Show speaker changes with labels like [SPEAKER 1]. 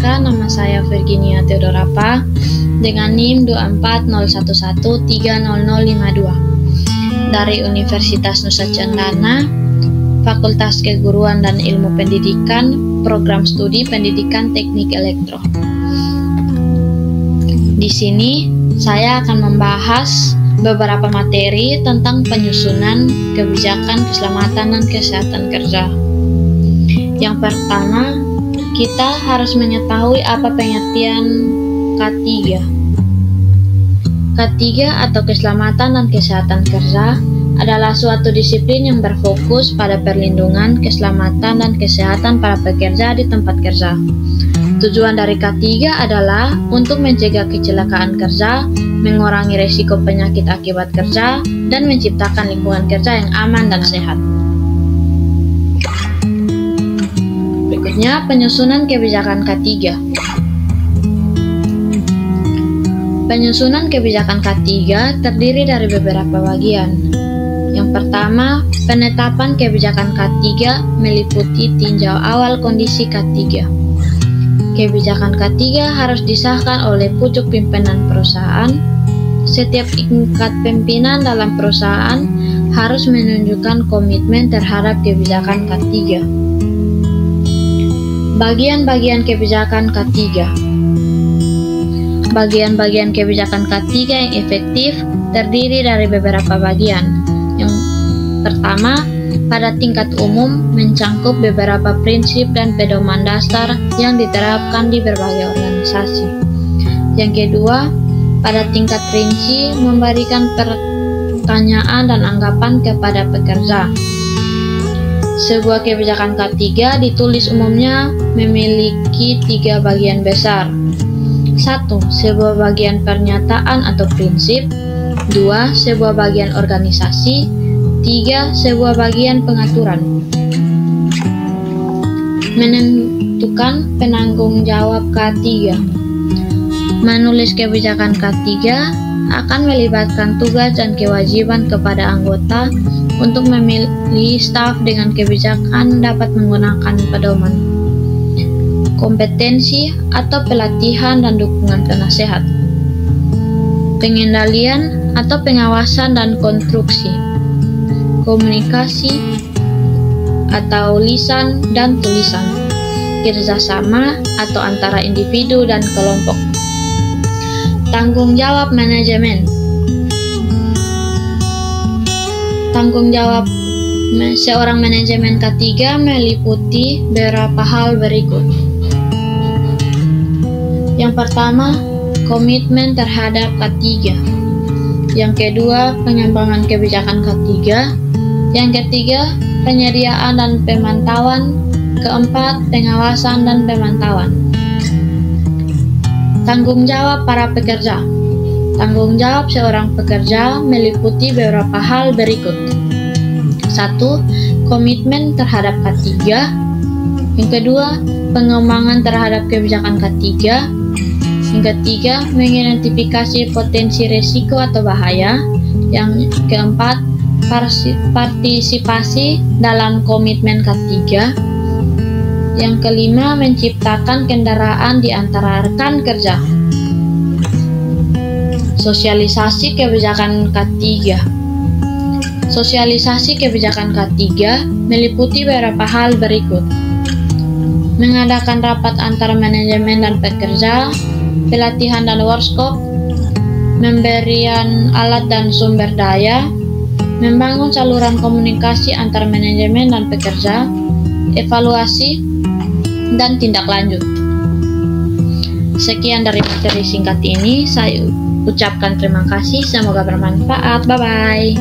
[SPEAKER 1] perkenalkan, nama saya Virginia Theodorapa dengan NIM 240130052 dari Universitas Nusa Cendana, Fakultas Keguruan dan Ilmu Pendidikan, Program Studi Pendidikan Teknik Elektro. Di sini saya akan membahas beberapa materi tentang penyusunan kebijakan keselamatan dan kesehatan kerja. Yang pertama, kita harus mengetahui apa pengertian K3. K3 atau keselamatan dan kesehatan kerja adalah suatu disiplin yang berfokus pada perlindungan, keselamatan, dan kesehatan para pekerja di tempat kerja. Tujuan dari K3 adalah untuk mencegah kecelakaan kerja, mengurangi risiko penyakit akibat kerja, dan menciptakan lingkungan kerja yang aman dan sehat. Berikutnya, penyusunan kebijakan K3. Penyusunan kebijakan K3 terdiri dari beberapa bagian. Yang pertama, penetapan kebijakan K3 meliputi tinjau awal kondisi K3. Kebijakan K3 harus disahkan oleh pucuk pimpinan perusahaan. Setiap tingkat pimpinan dalam perusahaan harus menunjukkan komitmen terhadap kebijakan K3. Bagian-bagian kebijakan K3. Bagian-bagian kebijakan K3 yang efektif terdiri dari beberapa bagian. Yang pertama, pada tingkat umum mencangkup beberapa prinsip dan pedoman dasar yang diterapkan di berbagai organisasi. Yang kedua, pada tingkat rinci memberikan pertanyaan dan anggapan kepada pekerja. Sebuah kebijakan K3 ditulis umumnya memiliki 3 bagian besar. 1. Sebuah bagian pernyataan atau prinsip. 2. Sebuah bagian organisasi. 3. Sebuah bagian pengaturan. Menentukan penanggung jawab K3. Menulis kebijakan K3 akan melibatkan tugas dan kewajiban kepada anggota untuk memilih staf dengan kebijakan dapat menggunakan pedoman, kompetensi atau pelatihan dan dukungan penasehat, pengendalian atau pengawasan dan konstruksi, komunikasi atau lisan dan tulisan, kerjasama atau antara individu dan kelompok. Tanggung jawab manajemen. Tanggung jawab seorang manajemen K3 meliputi beberapa hal berikut. Yang pertama, komitmen terhadap K3. Yang kedua, pengembangan kebijakan K3. Yang ketiga, penyediaan dan pemantauan. Keempat, pengawasan dan pemantauan. Tanggung jawab para pekerja. Tanggung jawab seorang pekerja meliputi beberapa hal berikut. 1. Komitmen terhadap K3. Yang kedua, pengembangan terhadap kebijakan K3. Yang ketiga, mengidentifikasi potensi risiko atau bahaya. Yang keempat, partisipasi dalam komitmen K3. Yang kelima, menciptakan kendaraan di antara rekan kerja. Sosialisasi kebijakan K3. Sosialisasi kebijakan K3 meliputi beberapa hal berikut. Mengadakan rapat antara manajemen dan pekerja, pelatihan dan workshop, pemberian alat dan sumber daya, membangun saluran komunikasi antara manajemen dan pekerja, evaluasi, dan tindak lanjut. Sekian dari materi singkat ini, saya ucapkan terima kasih, semoga bermanfaat. Bye-bye.